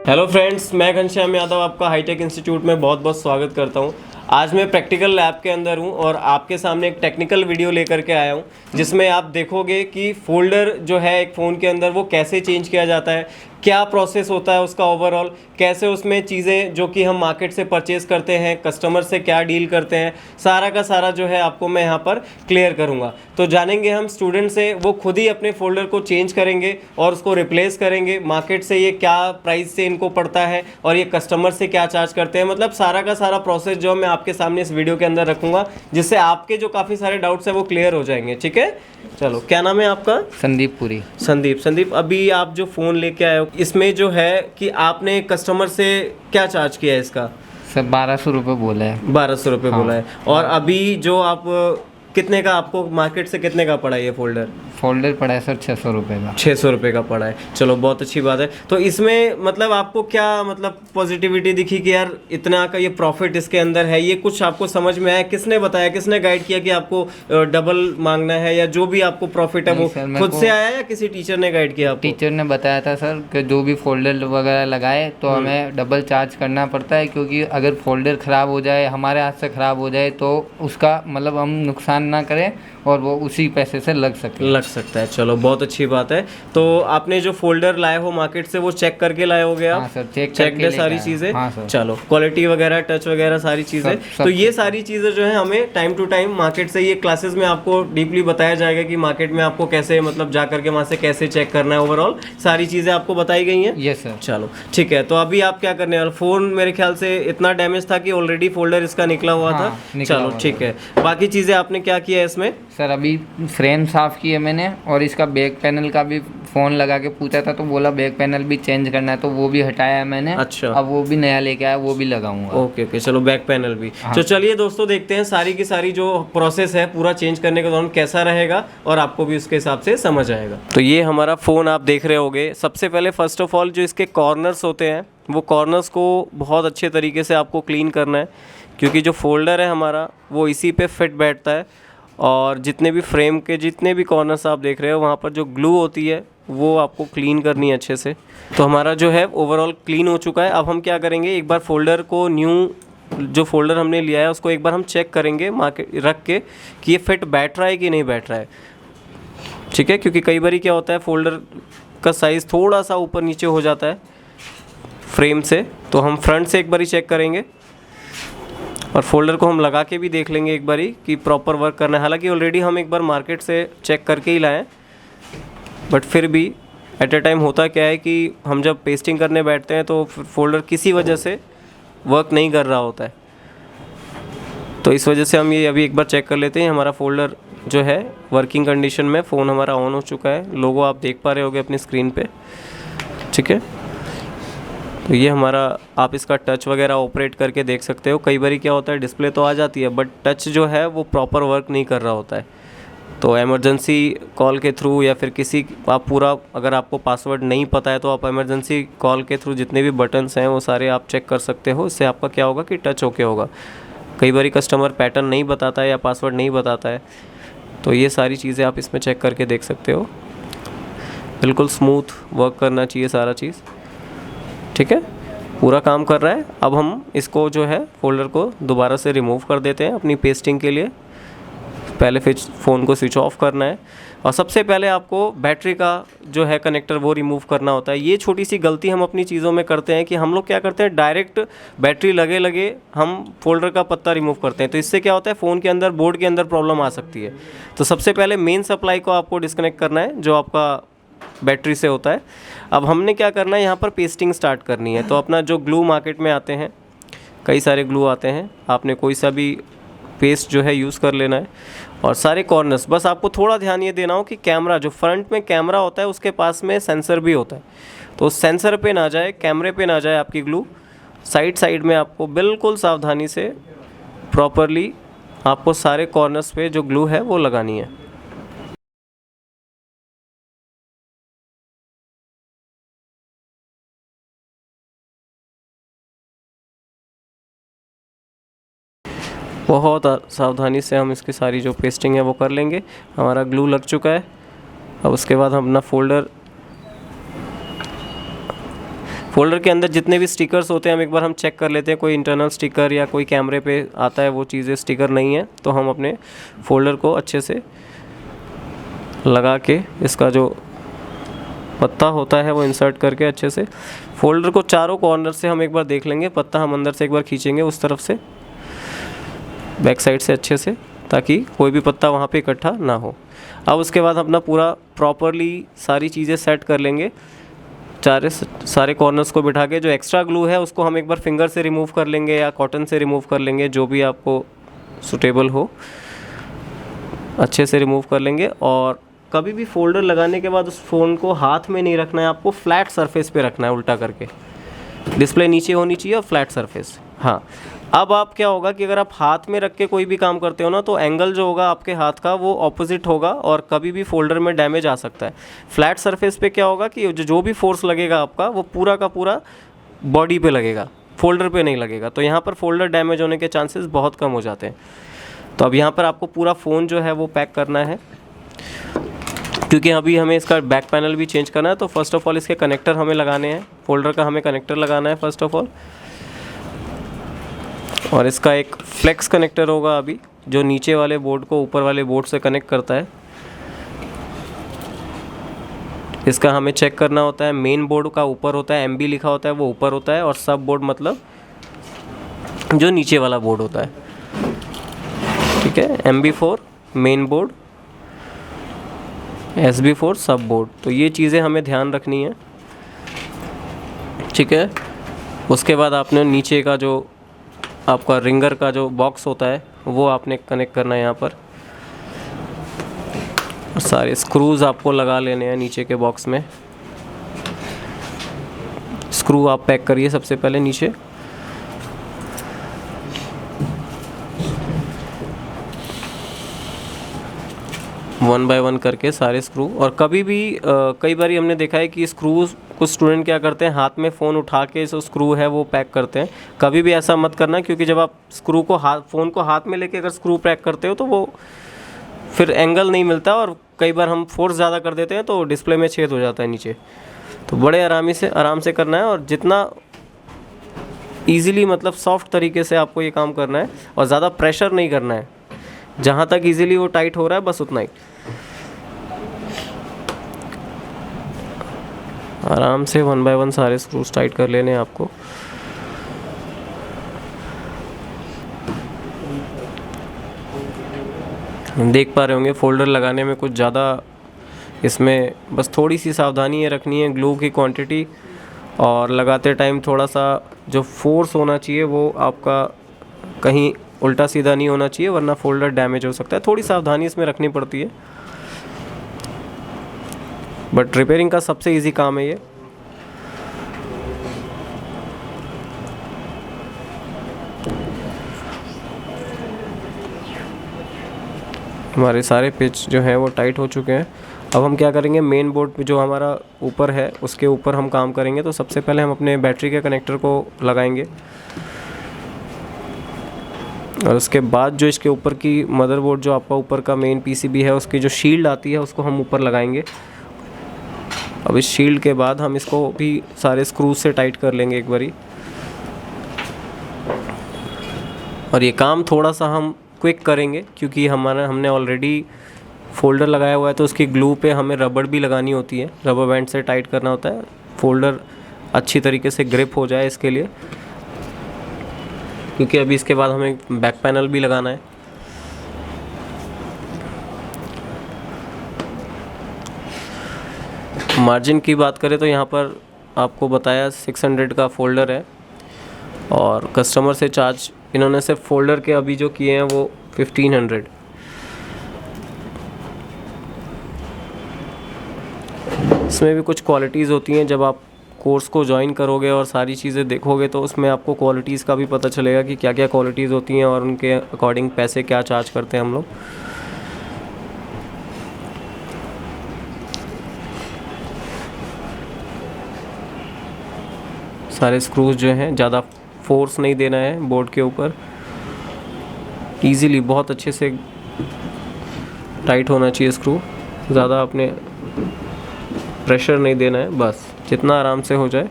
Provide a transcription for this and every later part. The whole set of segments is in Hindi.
हेलो फ्रेंड्स, मैं घनश्याम यादव आपका हाईटेक इंस्टीट्यूट में बहुत बहुत स्वागत करता हूं। आज मैं प्रैक्टिकल लैब के अंदर हूं और आपके सामने एक टेक्निकल वीडियो लेकर के आया हूं जिसमें आप देखोगे कि फोल्डर जो है एक फ़ोन के अंदर वो कैसे चेंज किया जाता है, क्या प्रोसेस होता है उसका ओवरऑल, कैसे उसमें चीज़ें जो कि हम मार्केट से परचेज़ करते हैं, कस्टमर से क्या डील करते हैं, सारा का सारा जो है आपको मैं यहाँ पर क्लियर करूँगा। तो जानेंगे हम स्टूडेंट से, वो खुद ही अपने फोल्डर को चेंज करेंगे और उसको रिप्लेस करेंगे, मार्केट से ये क्या प्राइस से इनको पड़ता है और ये कस्टमर से क्या चार्ज करते हैं, मतलब सारा का सारा प्रोसेस जो मैं आपके सामने इस वीडियो के अंदर रखूँगा, जिससे आपके जो काफ़ी सारे डाउट्स हैं वो क्लियर हो जाएंगे। ठीक है, चलो। क्या नाम है आपका? संदीप पुरी। संदीप, अभी आप जो फ़ोन लेके आए हो इसमें जो है कि आपने कस्टमर से क्या चार्ज किया है इसका? सर 1200 रुपये बोला है। 1200 रुपये बोला है। और अभी जो आप कितने का, आपको मार्केट से कितने का पड़ा है ये फोल्डर पड़ा है सर 600 रुपये का। 600 रुपये का पड़ा है। चलो, बहुत अच्छी बात है। तो इसमें मतलब आपको क्या मतलब पॉजिटिविटी दिखी कि यार इतना का ये प्रॉफिट इसके अंदर है, ये कुछ आपको समझ में आया? किसने बताया, किसने गाइड किया कि आपको डबल मांगना है, या जो भी आपको प्रॉफिट है वो खुद से आया या किसी टीचर ने गाइड किया आपको? टीचर ने बताया था सर कि जो भी फोल्डर वगैरह लगाए तो हमें डबल चार्ज करना पड़ता है, क्योंकि अगर फोल्डर ख़राब हो जाए, हमारे हाथ से ख़राब हो जाए तो उसका मतलब हम नुकसान ना करें और वो उसी पैसे से लग सकता है। चलो, बहुत अच्छी बात है। तो आपने जो फोल्डर लाए हो मार्केट से वो चेक करके लाए हो गया? हाँ सर, चेक करके सारी चीज़ें। हाँ सर। चलो, क्वालिटी वगैरह, टच वगैरह सारी चीज़ें। तो ये सारी चीज़ें जो है हमें टाइम टू टाइम मार्केट से, ये क्लासेस में आपको डीपली बताया जाएगा कि मार्केट में आपको कैसे मतलब जा करके वहाँ से कैसे चेक करना है, ओवरऑल सारी चीज़ें आपको बताई गई हैं। Yes sir. चलो ठीक है। तो अभी आप क्या करने वाले? फ़ोन मेरे ख्याल से इतना डैमेज था कि ऑलरेडी फोल्डर इसका निकला हुआ था। चलो ठीक है, बाकी चीज़ें आपने क्या किया है इसमें? सर अभी फ्रेम साफ़ किए मैंने, और इसका बैक पैनल का भी फ़ोन लगा के पूछा था तो बोला बैक पैनल भी चेंज करना है, तो वो भी हटाया है मैंने। अच्छा। अब वो भी नया लेके आया, वो भी लगाऊंगा। ओके, चलो, बैक पैनल भी। हाँ। तो चलिए दोस्तों, देखते हैं सारी की सारी जो प्रोसेस है पूरा चेंज करने के दौरान कैसा रहेगा और आपको भी उसके हिसाब से समझ आएगा। तो ये हमारा फ़ोन आप देख रहे होगे। सबसे पहले फर्स्ट ऑफ ऑल जो इसके कॉर्नर्स होते हैं वो कॉर्नर्स को बहुत अच्छे तरीके से आपको क्लीन करना है, क्योंकि जो फोल्डर है हमारा वो इसी पे फिट बैठता है। और जितने भी फ्रेम के जितने भी कॉर्नर्स आप देख रहे हो वहाँ पर जो ग्लू होती है वो आपको क्लीन करनी है अच्छे से। तो हमारा जो है ओवरऑल क्लीन हो चुका है। अब हम क्या करेंगे, एक बार फोल्डर को, न्यू जो फोल्डर हमने लिया है उसको एक बार हम चेक करेंगे मार्केट रख के कि ये फिट बैठ रहा है कि नहीं बैठ रहा है। ठीक है, क्योंकि कई बार क्या होता है फोल्डर का साइज़ थोड़ा सा ऊपर नीचे हो जाता है फ्रेम से, तो हम फ्रंट से एक बार ही चेक करेंगे और फोल्डर को हम लगा के भी देख लेंगे एक बारी कि प्रॉपर वर्क करना है। हालांकि ऑलरेडी हम एक बार मार्केट से चेक करके ही लाएं, बट फिर भी एट ए टाइम होता क्या है कि हम जब पेस्टिंग करने बैठते हैं तो फोल्डर किसी वजह से वर्क नहीं कर रहा होता है, तो इस वजह से हम ये अभी एक बार चेक कर लेते हैं। हमारा फोल्डर जो है वर्किंग कंडीशन में, फ़ोन हमारा ऑन हो चुका है, लोगो आप देख पा रहे होगे अपनी स्क्रीन पे। ठीक है, तो ये हमारा, आप इसका टच वगैरह ऑपरेट करके देख सकते हो। कई बार क्या होता है डिस्प्ले तो आ जाती है बट टच जो है वो प्रॉपर वर्क नहीं कर रहा होता है, तो एमरजेंसी कॉल के थ्रू या फिर किसी, आप पूरा, अगर आपको पासवर्ड नहीं पता है तो आप एमरजेंसी कॉल के थ्रू जितने भी बटन्स हैं वो सारे आप चेक कर सकते हो। इससे आपका क्या होगा कि टच ओके होगा। कई बार कस्टमर पैटर्न नहीं बताता है या पासवर्ड नहीं बताता है, तो ये सारी चीज़ें आप इसमें चेक करके देख सकते हो। बिल्कुल स्मूथ वर्क करना चाहिए सारा चीज़। ठीक है, पूरा काम कर रहा है। अब हम इसको जो है फोल्डर को दोबारा से रिमूव कर देते हैं अपनी पेस्टिंग के लिए। पहले फिर फ़ोन को स्विच ऑफ करना है और सबसे पहले आपको बैटरी का जो है कनेक्टर वो रिमूव करना होता है। ये छोटी सी गलती हम अपनी चीज़ों में करते हैं कि हम लोग क्या करते हैं, डायरेक्ट बैटरी लगे हम फोल्डर का पत्ता रिमूव करते हैं, तो इससे क्या होता है फ़ोन के अंदर, बोर्ड के अंदर प्रॉब्लम आ सकती है। तो सबसे पहले मेन सप्लाई को आपको डिस्कनेक्ट करना है जो आपका बैटरी से होता है। अब हमने क्या करना है, यहाँ पर पेस्टिंग स्टार्ट करनी है। तो अपना जो ग्लू मार्केट में आते हैं, कई सारे ग्लू आते हैं, आपने कोई सा भी पेस्ट जो है यूज़ कर लेना है और सारे कॉर्नर्स, बस आपको थोड़ा ध्यान ये देना हो कि कैमरा, जो फ्रंट में कैमरा होता है उसके पास में सेंसर भी होता है, तो उस सेंसर पे ना जाए, कैमरे पे ना जाए आपकी ग्लू। साइड में आपको बिल्कुल सावधानी से प्रॉपरली आपको सारे कॉर्नर्स पे जो ग्लू है वो लगानी है। बहुत सावधानी से हम इसकी सारी जो पेस्टिंग है वो कर लेंगे। हमारा ग्लू लग चुका है। अब उसके बाद हम अपना फोल्डर के अंदर जितने भी स्टिकर्स होते हैं हम चेक कर लेते हैं, कोई इंटरनल स्टिकर या कोई कैमरे पे आता है वो चीज़ें स्टिकर नहीं है, तो हम अपने फोल्डर को अच्छे से लगा के इसका जो पत्ता होता है वो इंसर्ट करके अच्छे से फोल्डर को चारों कॉर्नर से हम एक बार देख लेंगे। पत्ता हम अंदर से एक बार खींचेंगे उस तरफ से, बैक साइड से अच्छे से, ताकि कोई भी पत्ता वहाँ पे इकट्ठा ना हो। अब उसके बाद अपना पूरा प्रॉपरली सारी चीज़ें सेट कर लेंगे, सारे कॉर्नर्स को बिठा के। जो एक्स्ट्रा ग्लू है उसको हम एक बार फिंगर से रिमूव कर लेंगे या कॉटन से रिमूव कर लेंगे, जो भी आपको सूटेबल हो अच्छे से रिमूव कर लेंगे। और कभी भी फोल्डर लगाने के बाद उस फ़ोन को हाथ में नहीं रखना है, आपको फ्लैट सरफेस पे रखना है, उल्टा करके। डिस्प्ले नीचे होनी चाहिए और फ्लैट सरफेस। हाँ, अब आप क्या होगा कि अगर आप हाथ में रख के कोई भी काम करते हो ना, तो एंगल जो होगा आपके हाथ का वो ऑपोजिट होगा और कभी भी फोल्डर में डैमेज आ सकता है। फ्लैट सरफेस पे क्या होगा कि जो भी फोर्स लगेगा आपका वो पूरा का पूरा बॉडी पे लगेगा, फोल्डर पे नहीं लगेगा। तो यहाँ पर फोल्डर डैमेज होने के चांसेस बहुत कम हो जाते हैं। तो अब यहाँ पर आपको पूरा फ़ोन जो है वो पैक करना है, क्योंकि अभी हमें इसका बैक पैनल भी चेंज करना है। तो फर्स्ट ऑफ ऑल इसके कनेक्टर हमें लगाने हैं, फोल्डर का हमें कनेक्टर लगाना है फर्स्ट ऑफ ऑल। और इसका एक फ्लेक्स कनेक्टर होगा अभी, जो नीचे वाले बोर्ड को ऊपर वाले बोर्ड से कनेक्ट करता है। इसका हमें चेक करना होता है, मेन बोर्ड का ऊपर होता है, MB लिखा होता है वो ऊपर होता है, और सब बोर्ड मतलब जो नीचे वाला बोर्ड होता है, ठीक है। MB4 मेन बोर्ड, SB4 सब बोर्ड। तो ये चीज़ें हमें ध्यान रखनी है, ठीक है। उसके बाद आपने नीचे का जो आपका रिंगर का जो बॉक्स होता है वो आपने कनेक्ट करना है यहाँ पर। सारे स्क्रूज़ आपको लगा लेने हैं नीचे के बॉक्स में। स्क्रू आप पैक करिए सबसे पहले नीचे। वन बाय वन करके सारे स्क्रू। और कभी भी कई बार हमने देखा है कि स्क्रूज, कुछ स्टूडेंट क्या करते हैं, हाथ में फ़ोन उठा के जो स्क्रू है वो पैक करते हैं। कभी भी ऐसा मत करना, क्योंकि जब आप स्क्रू को फ़ोन को हाथ में लेके अगर स्क्रू पैक करते हो तो वो फिर एंगल नहीं मिलता, और कई बार हम फोर्स ज़्यादा कर देते हैं तो डिस्प्ले में छेद हो जाता है नीचे। तो बड़े आराम से करना है, और जितना ईज़िली मतलब सॉफ्ट तरीके से आपको ये काम करना है, और ज़्यादा प्रेशर नहीं करना है। जहाँ तक ईज़िली वो टाइट हो रहा है बस उतना ही आराम से वन बाय वन सारे स्क्रूज टाइट कर लेने हैं आपको। देख पा रहे होंगे फोल्डर लगाने में कुछ ज़्यादा, इसमें बस थोड़ी सी सावधानी ये रखनी है, ग्लू की क्वांटिटी, और लगाते टाइम थोड़ा सा जो फोर्स होना चाहिए वो आपका कहीं उल्टा सीधा नहीं होना चाहिए, वरना फोल्डर डैमेज हो सकता है। थोड़ी सावधानी इसमें रखनी पड़ती है, बट रिपेयरिंग का सबसे इजी काम है ये। हमारे सारे पिच जो है वो टाइट हो चुके हैं। अब हम क्या करेंगे, मेन बोर्ड पे जो हमारा ऊपर है उसके ऊपर हम काम करेंगे। तो सबसे पहले हम अपने बैटरी के कनेक्टर को लगाएंगे, और उसके बाद जो इसके ऊपर की मदरबोर्ड, जो आपका ऊपर का मेन PCB है, उसकी जो शील्ड आती है उसको हम ऊपर लगाएंगे। अब इस शील्ड के बाद हम इसको भी सारे स्क्रूज से टाइट कर लेंगे एक बारी। और ये काम थोड़ा सा हम क्विक करेंगे, क्योंकि हमने ऑलरेडी फोल्डर लगाया हुआ है, तो उसकी ग्लू पे हमें रबड़ भी लगानी होती है, रबर बैंड से टाइट करना होता है, फोल्डर अच्छी तरीके से ग्रिप हो जाए इसके लिए। क्योंकि अभी इसके बाद हमें बैक पैनल भी लगाना है। मार्जिन की बात करें तो यहाँ पर आपको बताया 600 का फोल्डर है, और कस्टमर से चार्ज इन्होंने सिर्फ फोल्डर के अभी जो किए हैं वो 1500। इसमें भी कुछ क्वालिटीज़ होती हैं, जब आप कोर्स को ज्वाइन करोगे और सारी चीज़ें देखोगे तो उसमें आपको क्वालिटीज़ का भी पता चलेगा कि क्या क्या क्वालिटीज़ होती हैं, और उनके अकॉर्डिंग पैसे क्या चार्ज करते हैं हम लोग। सारे स्क्रूज जो हैं ज़्यादा फोर्स नहीं देना है बोर्ड के ऊपर, इजीली बहुत अच्छे से टाइट होना चाहिए स्क्रू, ज़्यादा अपने प्रेशर नहीं देना है, बस जितना आराम से हो जाए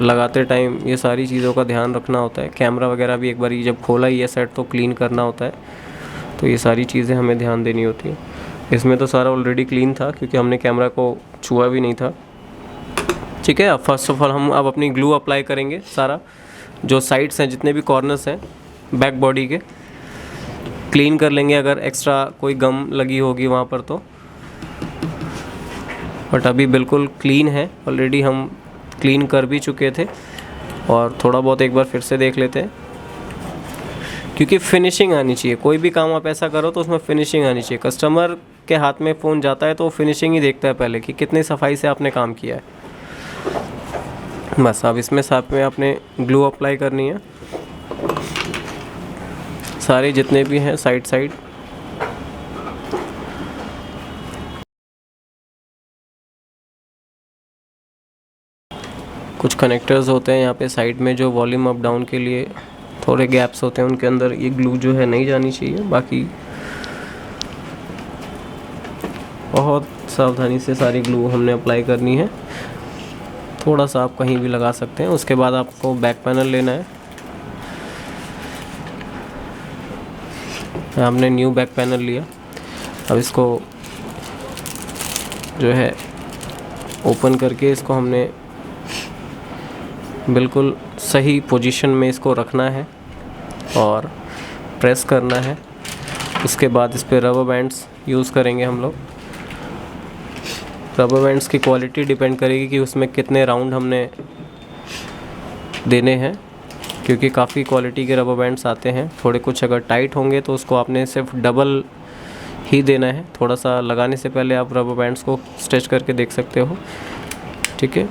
लगाते टाइम ये सारी चीज़ों का ध्यान रखना होता है। कैमरा वगैरह भी एक बार जब खोला ही है सेट तो क्लीन करना होता है, तो ये सारी चीज़ें हमें ध्यान देनी होती है। इसमें तो सारा ऑलरेडी क्लीन था क्योंकि हमने कैमरा को छुआ भी नहीं था। ठीक है, अब फर्स्ट ऑफ ऑल हम अब अपनी ग्लू अप्लाई करेंगे। सारा जो साइड्स हैं, जितने भी कॉर्नर्स हैं बैक बॉडी के, क्लीन कर लेंगे अगर एक्स्ट्रा कोई गम लगी होगी वहाँ पर तो। बट अभी बिल्कुल क्लीन है, ऑलरेडी हम क्लीन कर भी चुके थे। और थोड़ा बहुत एक बार फिर से देख लेते हैं, क्योंकि फिनिशिंग आनी चाहिए। कोई भी काम आप ऐसा करो तो उसमें फिनिशिंग आनी चाहिए। कस्टमर के हाथ में फ़ोन जाता है तो वो फिनिशिंग ही देखता है पहले कि कितनी सफाई से आपने काम किया है। बस अब इसमें साथ में आपने ग्लू अप्लाई करनी है, सारे जितने भी हैं साइड साइड। कुछ कनेक्टर्स होते हैं यहाँ पे साइड में जो वॉल्यूम अप डाउन के लिए थोड़े गैप्स होते हैं, उनके अंदर ये ग्लू जो है नहीं जानी चाहिए। बाकी बहुत सावधानी से सारी ग्लू हमने अप्लाई करनी है। थोड़ा सा आप कहीं भी लगा सकते हैं। उसके बाद आपको बैक पैनल लेना है। हमने न्यू बैक पैनल लिया। अब इसको जो है ओपन करके इसको हमने बिल्कुल सही पोजीशन में इसको रखना है और प्रेस करना है। उसके बाद इस पर रबर बैंड्स यूज़ करेंगे हम लोग। रबर बैंड्स की क्वालिटी डिपेंड करेगी कि उसमें कितने राउंड हमने देने हैं, क्योंकि काफ़ी क्वालिटी के रबर बैंड्स आते हैं। थोड़े कुछ अगर टाइट होंगे तो उसको आपने सिर्फ डबल ही देना है। थोड़ा सा लगाने से पहले आप रबर बैंड्स को स्ट्रेच करके देख सकते हो। ठीक है,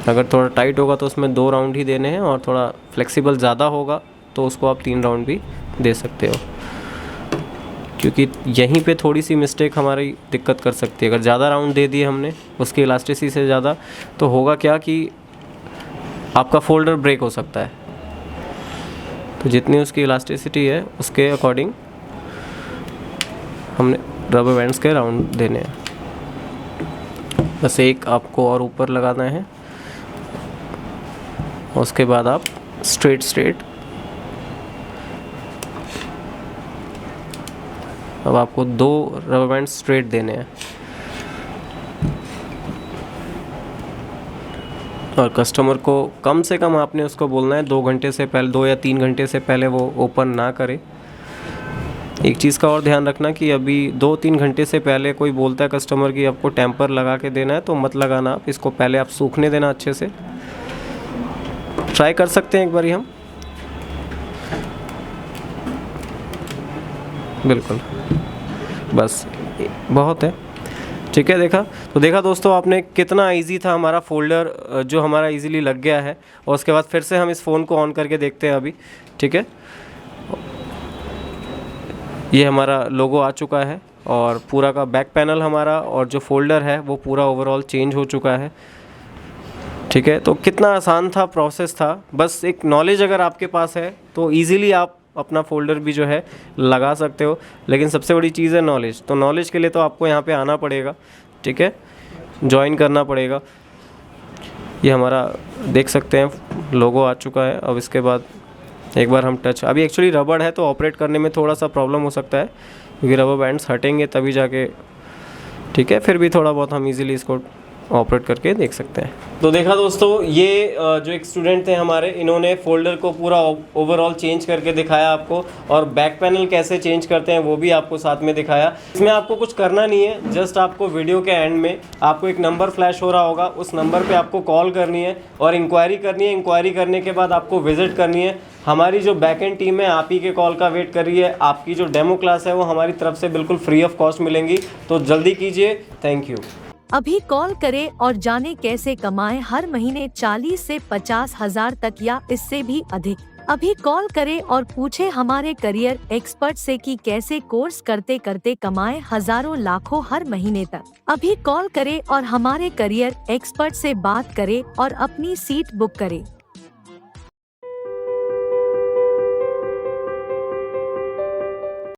अगर थोड़ा टाइट होगा तो उसमें 2 राउंड ही देने हैं, और थोड़ा फ्लेक्सिबल ज़्यादा होगा तो उसको आप 3 राउंड भी दे सकते हो, क्योंकि यहीं पे थोड़ी सी मिस्टेक हमारी दिक्कत कर सकती है। अगर ज़्यादा राउंड दे दिए हमने उसकी इलास्टिसिटी से ज़्यादा, तो होगा क्या कि आपका फोल्डर ब्रेक हो सकता है। तो जितनी उसकी इलास्टिसिटी है उसके अकॉर्डिंग हमने रबर बैंड्स के राउंड देने हैं। बस एक आपको और ऊपर लगाना है, उसके बाद आप स्ट्रेट अब आपको 2 रबर बैंड स्ट्रेट देने हैं। और कस्टमर को कम से कम आपने उसको बोलना है 2 घंटे से पहले, 2 या 3 घंटे से पहले वो ओपन ना करे। एक चीज़ का और ध्यान रखना कि अभी 2-3 घंटे से पहले कोई बोलता है कस्टमर कि आपको टेम्पर लगा के देना है, तो मत लगाना आप इसको। पहले आप सूखने देना अच्छे से। ट्राई कर सकते हैं एक बारी हम, बिल्कुल बस बहुत है। ठीक है, देखा दोस्तों आपने कितना इजी था हमारा फोल्डर, जो हमारा इजीली लग गया है। और उसके बाद फिर से हम इस फ़ोन को ऑन करके देखते हैं अभी। ठीक है, ये हमारा लोगो आ चुका है और पूरा का बैक पैनल हमारा और जो फोल्डर है वो पूरा ओवरऑल चेंज हो चुका है। ठीक है, तो कितना आसान था, प्रोसेस था। बस एक नॉलेज अगर आपके पास है तो इजीली आप अपना फोल्डर भी जो है लगा सकते हो। लेकिन सबसे बड़ी चीज़ है नॉलेज। तो नॉलेज के लिए तो आपको यहाँ पे आना पड़ेगा। ठीक है, ज्वाइन करना पड़ेगा। ये हमारा देख सकते हैं लोगो आ चुका है। अब इसके बाद एक बार हम टच, अभी एक्चुअली रबड़ है तो ऑपरेट करने में थोड़ा सा प्रॉब्लम हो सकता है, क्योंकि रबर बैंड्स हटेंगे तभी जाके। ठीक है, फिर भी थोड़ा बहुत हम इजीली इसको ऑपरेट करके देख सकते हैं। तो देखा दोस्तों, ये जो एक स्टूडेंट थे हमारे, इन्होंने फोल्डर को पूरा ओवरऑल चेंज करके दिखाया आपको, और बैक पैनल कैसे चेंज करते हैं वो भी आपको साथ में दिखाया। इसमें आपको कुछ करना नहीं है, जस्ट आपको वीडियो के एंड में आपको एक नंबर फ्लैश हो रहा होगा, उस नंबर पे आपको कॉल करनी है और इंक्वायरी करनी है। इंक्वायरी करने के बाद आपको विजिट करनी है। हमारी जो बैक एंड टीम है आप ही के कॉल का वेट कर रही है। आपकी जो डेमो क्लास है वो हमारी तरफ से बिल्कुल फ्री ऑफ कॉस्ट मिलेंगी, तो जल्दी कीजिए। Thank you. अभी कॉल करें और जाने कैसे कमाएं हर महीने 40 से 50 हजार तक या इससे भी अधिक। अभी कॉल करें और पूछें हमारे करियर एक्सपर्ट से कि कैसे कोर्स करते करते कमाएं हजारों लाखों हर महीने तक। अभी कॉल करें और हमारे करियर एक्सपर्ट से बात करें और अपनी सीट बुक करें।